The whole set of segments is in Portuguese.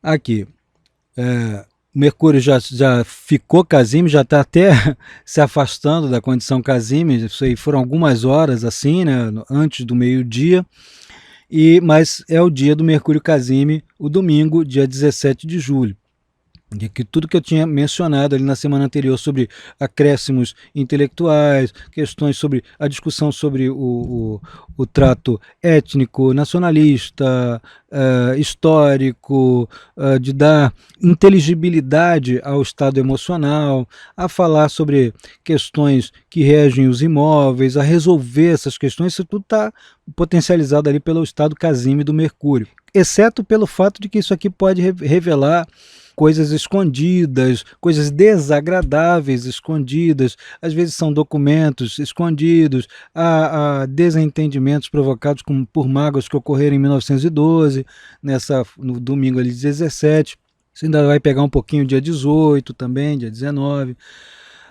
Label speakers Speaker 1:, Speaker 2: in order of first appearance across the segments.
Speaker 1: Aqui, o Mercúrio já ficou Casime, já está até se afastando da condição Casime, isso aí foram algumas horas assim, né, antes do meio-dia, mas é o dia do Mercúrio Casime, o domingo, dia 17 de julho. Que tudo que eu tinha mencionado ali na semana anterior sobre acréscimos intelectuais, questões sobre a discussão sobre o trato étnico, nacionalista, histórico, de dar inteligibilidade ao estado emocional, a falar sobre questões que regem os imóveis, a resolver essas questões, isso tudo está potencializado ali pelo estado Casime do Mercúrio, exceto pelo fato de que isso aqui pode revelar coisas escondidas, coisas desagradáveis escondidas, às vezes são documentos escondidos, há desentendimentos provocados por mágoas que ocorreram em 1912, no domingo ali 17, você ainda vai pegar um pouquinho dia 18 também, dia 19.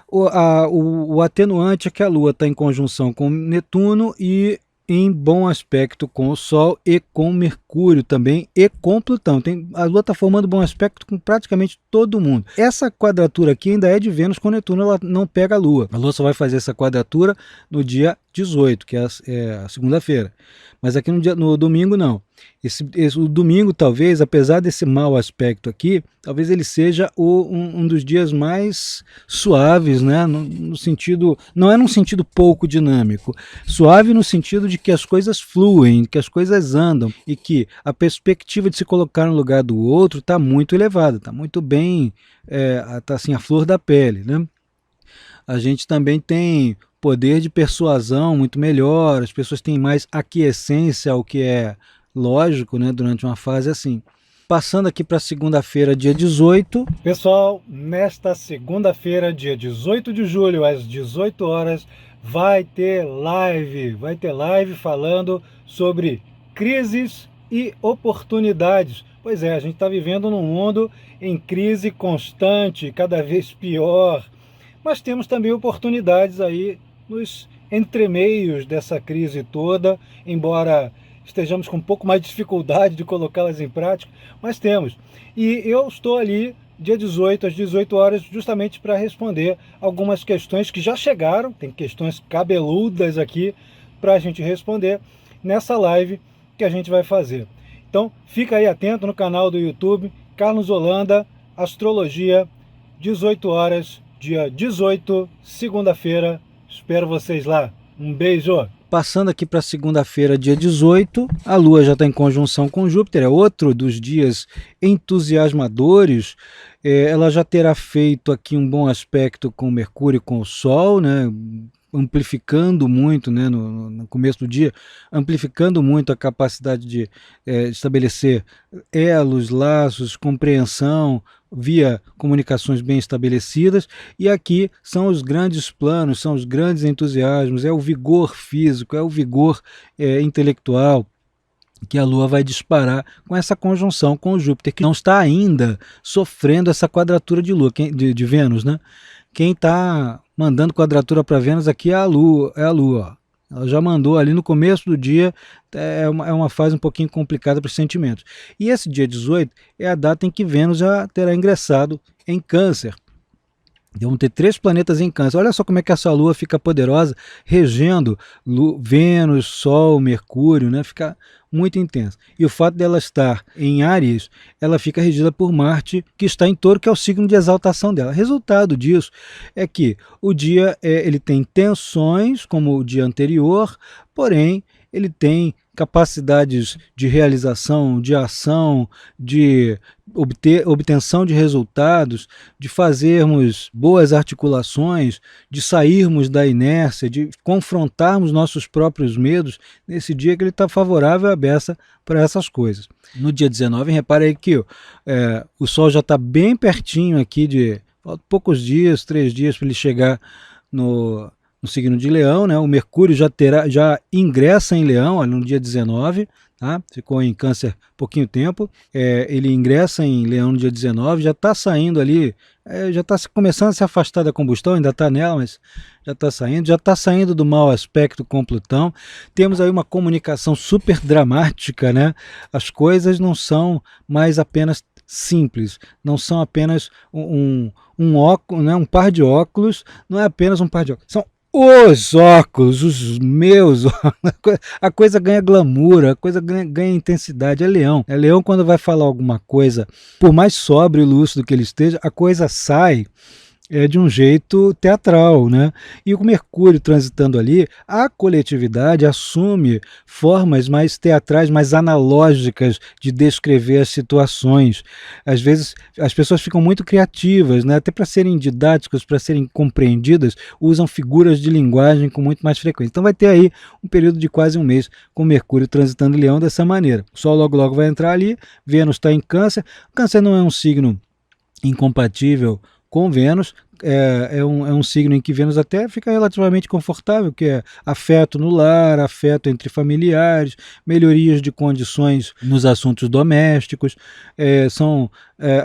Speaker 1: O atenuante é que a Lua está em conjunção com Netuno e em bom aspecto com o Sol e com Mercúrio também e com Plutão. A Lua está formando bom aspecto com praticamente todo mundo. Essa quadratura aqui ainda é de Vênus com Netuno, ela não pega a Lua. A Lua só vai fazer essa quadratura no dia 18, que é a segunda-feira. Mas aqui no domingo não. O domingo talvez, apesar desse mau aspecto aqui, talvez ele seja um dos dias mais suaves, né? No sentido, não é num sentido pouco dinâmico, suave no sentido de que as coisas fluem, que as coisas andam e que a perspectiva de se colocar no lugar do outro está muito elevada, está muito bem, está assim a flor da pele, né? A gente também tem poder de persuasão muito melhor, as pessoas têm mais aquiescência ao que é lógico, né, durante uma fase assim. Passando aqui para segunda-feira, dia 18. Pessoal, nesta segunda-feira, dia 18 de julho, às 18 horas, vai ter live falando sobre crises e oportunidades. Pois é, a gente está vivendo num mundo em crise constante, cada vez pior, mas temos também oportunidades aí nos entremeios dessa crise toda, embora estejamos com um pouco mais de dificuldade de colocá-las em prática, mas temos. E eu estou ali, dia 18, às 18 horas, justamente para responder algumas questões que já chegaram, tem questões cabeludas aqui para a gente responder nessa live que a gente vai fazer. Então, fica aí atento no canal do YouTube, Carlos Holanda, Astrologia, 18 horas, dia 18, segunda-feira. Espero vocês lá. Um beijo! Passando aqui para segunda-feira, dia 18, a Lua já está em conjunção com Júpiter, é outro dos dias entusiasmadores. Ela já terá feito aqui um bom aspecto com Mercúrio e com o Sol, né? Amplificando muito, né, no começo do dia, amplificando muito a capacidade de estabelecer elos, laços, compreensão, via comunicações bem estabelecidas, e aqui são os grandes planos, são os grandes entusiasmos, é o vigor físico, é o vigor intelectual que a Lua vai disparar com essa conjunção com o Júpiter, que não está ainda sofrendo essa quadratura de Lua, de Vênus, né? Quem está mandando quadratura para Vênus aqui é a Lua, ó. Ela já mandou ali no começo do dia, é uma fase um pouquinho complicada para os sentimentos. E esse dia 18 é a data em que Vênus já terá ingressado em Câncer. Vamos ter 3 planetas em Câncer. Olha só como é que essa Lua fica poderosa, regendo Vênus, Sol, Mercúrio, né? Fica muito intensa. E o fato dela estar em Áries, ela fica regida por Marte, que está em Touro, que é o signo de exaltação dela. Resultado disso é que o dia ele tem tensões, como o dia anterior, porém ele tem capacidades de realização, de ação, de obtenção de resultados, de fazermos boas articulações, de sairmos da inércia, de confrontarmos nossos próprios medos, nesse dia que ele está favorável à beça para essas coisas. No dia 19, repare aí que o Sol já está bem pertinho aqui, faltam poucos dias, 3 dias para ele chegar no signo de Leão, né? O Mercúrio já ingressa em Leão, olha, no dia 19, tá? Ficou em Câncer pouquinho tempo, ele ingressa em Leão no dia 19, já está saindo ali, já está começando a se afastar da combustão, ainda está nela, mas já está saindo do mau aspecto com Plutão. Temos aí uma comunicação super dramática, né? As coisas não são mais apenas simples, não são apenas um óculos, né, um par de óculos, não é apenas um par de óculos, são os óculos, os meus óculos. A coisa ganha glamour, a coisa ganha intensidade. É Leão. É Leão quando vai falar alguma coisa, por mais sóbrio e lúcido que ele esteja, a coisa sai de um jeito teatral, né? E o Mercúrio transitando ali, a coletividade assume formas mais teatrais, mais analógicas de descrever as situações. Às vezes as pessoas ficam muito criativas, né? Até para serem didáticas, para serem compreendidas, usam figuras de linguagem com muito mais frequência. Então vai ter aí um período de quase um mês com Mercúrio transitando Leão dessa maneira. O Sol logo logo vai entrar ali, Vênus está em Câncer. Câncer não é um signo incompatível com Vênus, é um signo em que Vênus até fica relativamente confortável, que é afeto no lar, afeto entre familiares, melhorias de condições nos assuntos domésticos, são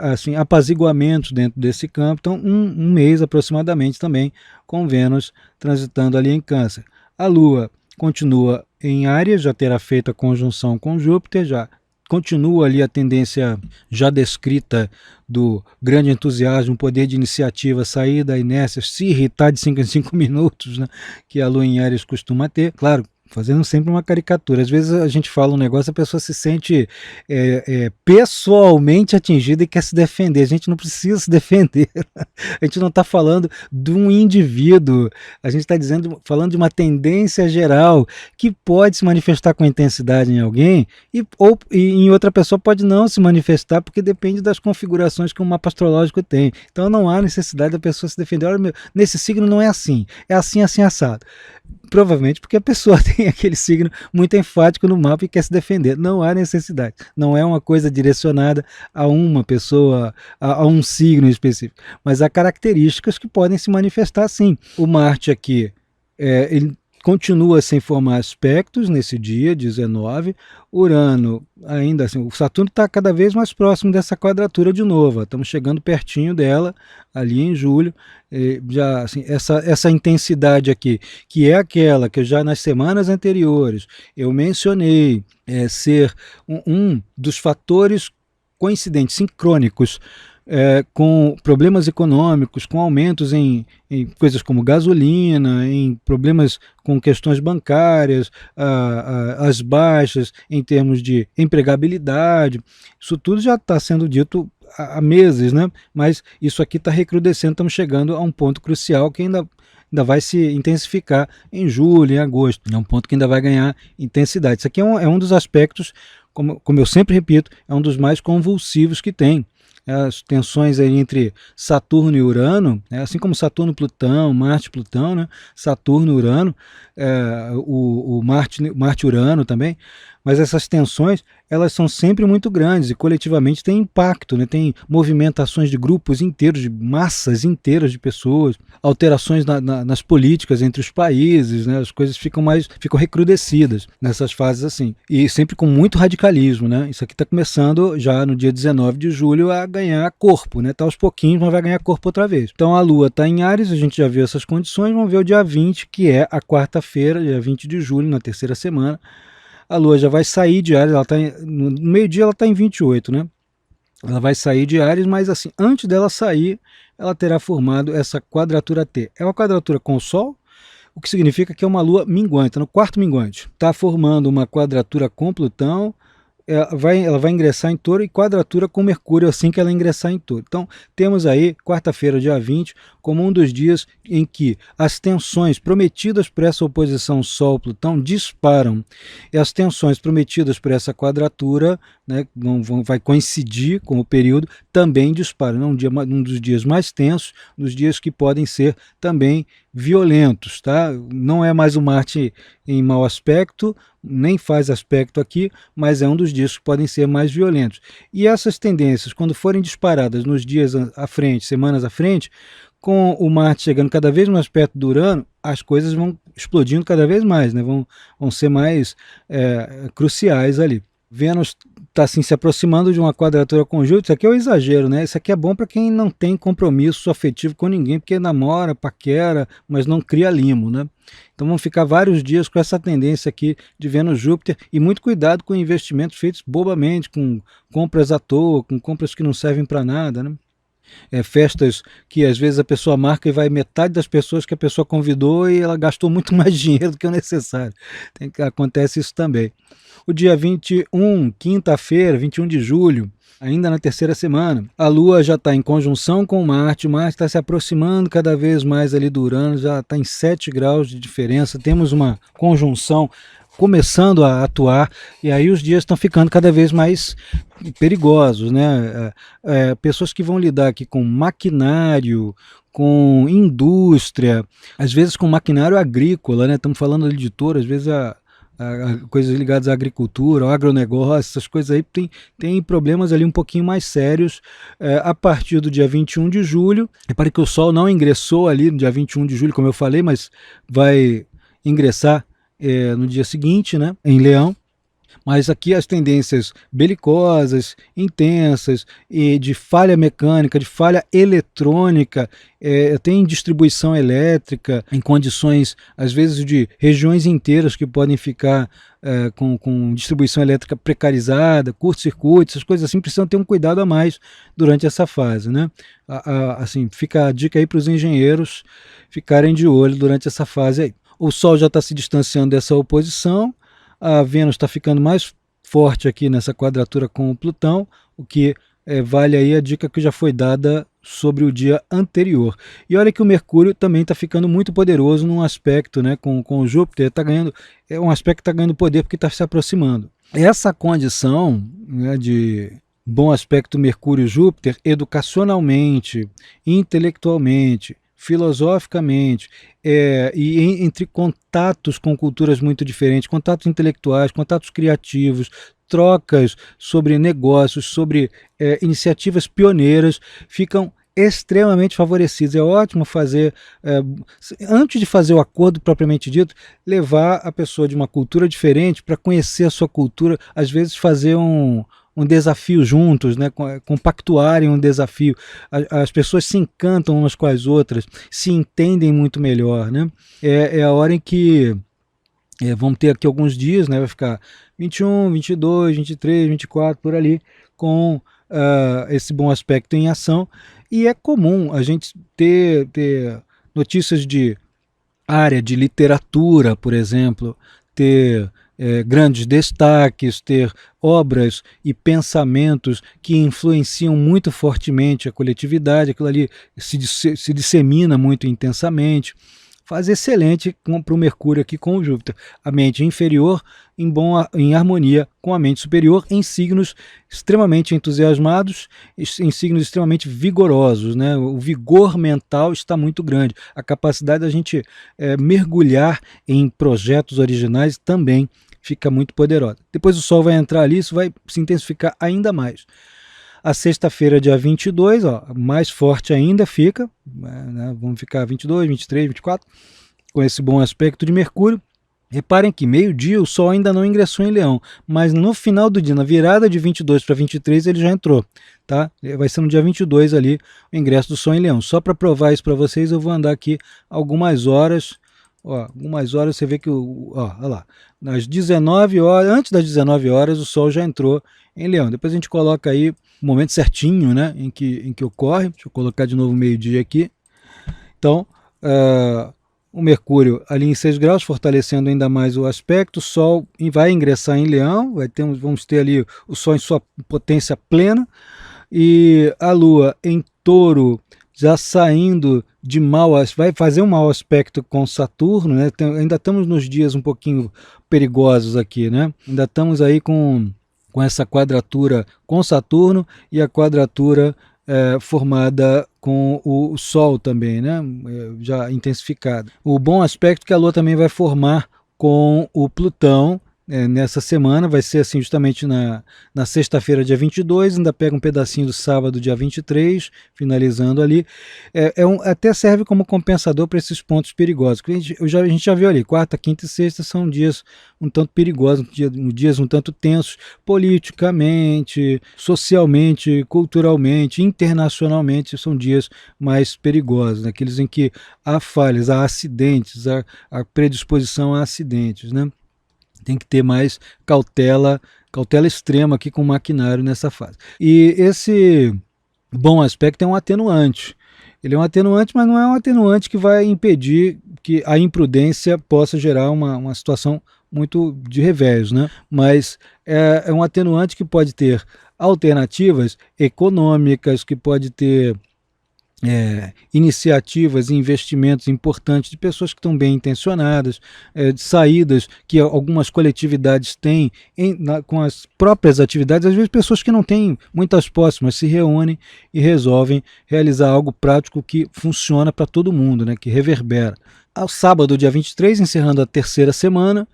Speaker 1: assim, apaziguamentos dentro desse campo. Então um mês aproximadamente também com Vênus transitando ali em Câncer. A Lua continua em Áries, já terá feito a conjunção com Júpiter, já continua ali a tendência já descrita do grande entusiasmo, poder de iniciativa, sair da inércia, se irritar de 5 em 5 minutos, né, que a Lua em Áries costuma ter. Claro, fazendo sempre uma caricatura. Às vezes a gente fala um negócio, a pessoa se sente pessoalmente atingida e quer se defender. A gente não precisa se defender. A gente não está falando de um indivíduo. A gente está falando de uma tendência geral que pode se manifestar com intensidade em alguém e em outra pessoa pode não se manifestar, porque depende das configurações que o mapa astrológico tem. Então não há necessidade da pessoa se defender. Olha, nesse signo não é assim, assim, assado. Provavelmente porque a pessoa tem aquele signo muito enfático no mapa e quer se defender. Não há necessidade. Não é uma coisa direcionada a uma pessoa, a um signo específico. Mas há características que podem se manifestar sim. O Marte aqui, ele continua sem formar aspectos nesse dia 19. Urano, ainda assim, o Saturno está cada vez mais próximo dessa quadratura de novo. Estamos chegando pertinho dela, ali em julho. Já assim, essa intensidade aqui, que é aquela que eu já nas semanas anteriores eu mencionei, ser um dos fatores coincidentes, sincrônicos, com problemas econômicos, com aumentos em coisas como gasolina, em problemas com questões bancárias, as baixas em termos de empregabilidade. Isso tudo já está sendo dito há meses, né? Mas isso aqui está recrudescendo, estamos chegando a um ponto crucial que ainda vai se intensificar em julho, em agosto. É um ponto que ainda vai ganhar intensidade. Isso aqui é um dos aspectos, como eu sempre repito, é um dos mais convulsivos que tem. As tensões aí entre Saturno e Urano, assim como Saturno e Plutão, Marte e Plutão, né? Saturno e Urano, o Marte e Urano também, mas essas tensões elas são sempre muito grandes e coletivamente têm impacto, né? Tem movimentações de grupos inteiros, de massas inteiras de pessoas, alterações nas políticas entre os países, né? As coisas ficam recrudescidas nessas fases assim, e sempre com muito radicalismo, né? Isso aqui está começando já no dia 19 de julho a ganhar corpo, né? Tá aos pouquinhos, mas vai ganhar corpo outra vez. Então a Lua está em Áries, a gente já viu essas condições, vamos ver o dia 20, que é a quarta-feira, dia 20 de julho, na terceira semana. A Lua já vai sair de Áries, no meio-dia ela está em 28, né? Ela vai sair de Áries, mas assim, antes dela sair, ela terá formado essa quadratura T. É uma quadratura com o Sol, o que significa que é uma Lua minguante, no quarto minguante. Está formando uma quadratura com Plutão, ela vai ingressar em Touro e quadratura com Mercúrio assim que ela ingressar em Touro. Então, temos aí, quarta-feira, dia 20, como um dos dias em que as tensões prometidas por essa oposição Sol-Plutão disparam. E as tensões prometidas por essa quadratura, né, vai coincidir com o período, também disparam. Um dos dias mais tensos, dos dias que podem ser também violentos, tá? Não é mais o Marte em mau aspecto, nem faz aspecto aqui, mas é um dos dias que podem ser mais violentos. E essas tendências, quando forem disparadas nos dias à frente, semanas à frente, com o Marte chegando cada vez mais perto do Urano, as coisas vão explodindo cada vez mais, né? Vão ser mais cruciais ali. Vênus está assim, se aproximando de uma quadratura com Júpiter. Isso aqui é um exagero, né? Isso aqui é bom para quem não tem compromisso afetivo com ninguém, porque namora, paquera, mas não cria limo, né? Então vamos ficar vários dias com essa tendência aqui de Vênus-Júpiter, e muito cuidado com investimentos feitos bobamente, com compras à toa, com compras que não servem para nada, né? Festas que às vezes a pessoa marca e vai metade das pessoas que a pessoa convidou e ela gastou muito mais dinheiro do que o necessário. Acontece isso também. O dia 21, quinta-feira, 21 de julho, ainda na terceira semana, a Lua já está em conjunção com Marte está se aproximando cada vez mais ali do Urano, já está em 7 graus de diferença, temos uma conjunção começando a atuar, e aí os dias estão ficando cada vez mais perigosos, né? Pessoas que vão lidar aqui com maquinário, com indústria, às vezes com maquinário agrícola, né? Estamos falando ali de touro, às vezes coisas ligadas à agricultura, ao agronegócio, essas coisas aí tem problemas ali um pouquinho mais sérios a partir do dia 21 de julho. Repare que o Sol não ingressou ali no dia 21 de julho, como eu falei, mas vai ingressar no dia seguinte, né, em Leão. Mas aqui as tendências belicosas, intensas, e de falha mecânica, de falha eletrônica, tem distribuição elétrica em condições, às vezes, de regiões inteiras que podem ficar com distribuição elétrica precarizada, curto-circuito, essas coisas assim, precisam ter um cuidado a mais durante essa fase, né? Assim, fica a dica aí para os engenheiros ficarem de olho durante essa fase aí. O Sol já está se distanciando dessa oposição, a Vênus está ficando mais forte aqui nessa quadratura com o Plutão, o que vale aí a dica que já foi dada sobre o dia anterior. E olha que o Mercúrio também está ficando muito poderoso num aspecto, né, com o Júpiter, é um aspecto que está ganhando poder porque está se aproximando. Essa condição, né, de bom aspecto Mercúrio-Júpiter, educacionalmente, intelectualmente, filosoficamente, e entre contatos com culturas muito diferentes, contatos intelectuais, contatos criativos, trocas sobre negócios, sobre iniciativas pioneiras, ficam extremamente favorecidos. É ótimo fazer, antes de fazer o acordo propriamente dito, levar a pessoa de uma cultura diferente para conhecer a sua cultura, às vezes fazer um desafio juntos, né? Compactuarem um desafio. As pessoas se encantam umas com as outras, se entendem muito melhor, né? É a hora em que vamos ter aqui alguns dias, né? Vai ficar 21, 22, 23, 24, por ali, com esse bom aspecto em ação. E é comum a gente ter notícias de área de literatura, por exemplo, ter grandes destaques, ter obras e pensamentos que influenciam muito fortemente a coletividade, aquilo ali se dissemina muito intensamente. Faz excelente para o Mercúrio aqui com o Júpiter. A mente inferior em harmonia com a mente superior, em signos extremamente entusiasmados, em signos extremamente vigorosos, né? O vigor mental está muito grande. A capacidade da gente mergulhar em projetos originais também fica muito poderosa. Depois o Sol vai entrar ali, isso vai se intensificar ainda mais. A sexta-feira, dia 22, mais forte ainda fica, né? Vamos ficar 22, 23, 24, com esse bom aspecto de Mercúrio. Reparem que meio-dia o Sol ainda não ingressou em Leão, mas no final do dia, na virada de 22 para 23, ele já entrou. Tá? Vai ser no dia 22 ali o ingresso do Sol em Leão. Só para provar isso para vocês, eu vou andar aqui algumas horas. Algumas horas você vê que olha lá, nas 19 horas, antes das 19 horas, o Sol já entrou em Leão. Depois a gente coloca aí o momento certinho, né, em que ocorre. Deixa eu colocar de novo meio-dia aqui. Então, o Mercúrio ali em 6 graus, fortalecendo ainda mais o aspecto. O Sol vai ingressar em Leão, vamos ter ali o Sol em sua potência plena, e a Lua em Touro, já saindo de vai fazer um mau aspecto com Saturno, né? Ainda estamos nos dias um pouquinho perigosos aqui, né? Ainda estamos aí com essa quadratura com Saturno e a quadratura formada com o Sol também, né? Já intensificada. O bom aspecto que a Lua também vai formar com o Plutão nessa semana, vai ser assim justamente na sexta-feira, dia 22, ainda pega um pedacinho do sábado, dia 23, finalizando ali. Até serve como compensador para esses pontos perigosos. A gente já viu ali, quarta, quinta e sexta são dias um tanto perigosos, dias um tanto tensos, politicamente, socialmente, culturalmente, internacionalmente, são dias mais perigosos, aqueles em que há falhas, há acidentes, há predisposição a acidentes, né? Tem que ter mais cautela extrema aqui com o maquinário nessa fase. E esse bom aspecto é um atenuante. Ele é um atenuante, mas não é um atenuante que vai impedir que a imprudência possa gerar uma situação muito de revés, né? Mas é um atenuante que pode ter alternativas econômicas, que pode ter iniciativas e investimentos importantes de pessoas que estão bem intencionadas, de saídas que algumas coletividades têm com as próprias atividades, às vezes pessoas que não têm muitas posses, mas se reúnem e resolvem realizar algo prático que funciona para todo mundo, né, que reverbera. Ao sábado, dia 23, encerrando a terceira semana,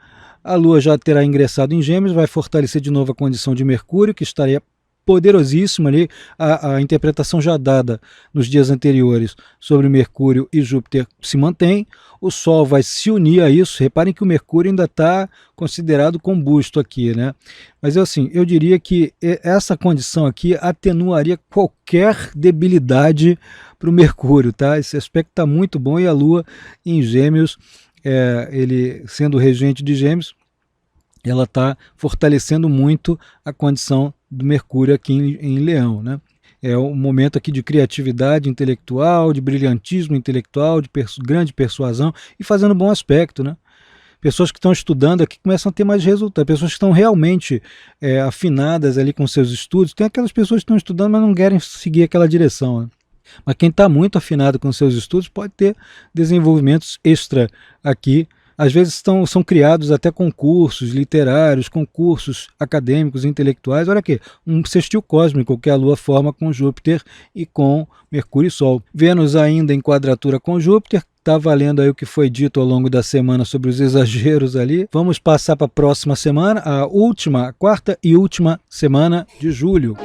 Speaker 1: a Lua já terá ingressado em Gêmeos, vai fortalecer de novo a condição de Mercúrio, que estaria poderosíssimo ali, a interpretação já dada nos dias anteriores sobre Mercúrio e Júpiter se mantém, o Sol vai se unir a isso. Reparem que o Mercúrio ainda está considerado combusto aqui, né? Mas eu diria que essa condição aqui atenuaria qualquer debilidade para o Mercúrio, tá? Esse aspecto está muito bom, e a Lua em Gêmeos, ele sendo regente de Gêmeos, ela está fortalecendo muito a condição do Mercúrio aqui em Leão, né? É um momento aqui de criatividade intelectual, de brilhantismo intelectual, de grande persuasão e fazendo bom aspecto, né? Pessoas que estão estudando aqui começam a ter mais resultados, pessoas que estão realmente afinadas ali com seus estudos. Tem aquelas pessoas que estão estudando, mas não querem seguir aquela direção, né? Mas quem está muito afinado com seus estudos pode ter desenvolvimentos extra aqui. Às vezes são criados até concursos literários, concursos acadêmicos, intelectuais. Olha aqui, um sextil cósmico que a Lua forma com Júpiter e com Mercúrio e Sol. Vênus ainda em quadratura com Júpiter. Está valendo aí o que foi dito ao longo da semana sobre os exageros ali. Vamos passar para a próxima semana, a quarta e última semana de julho.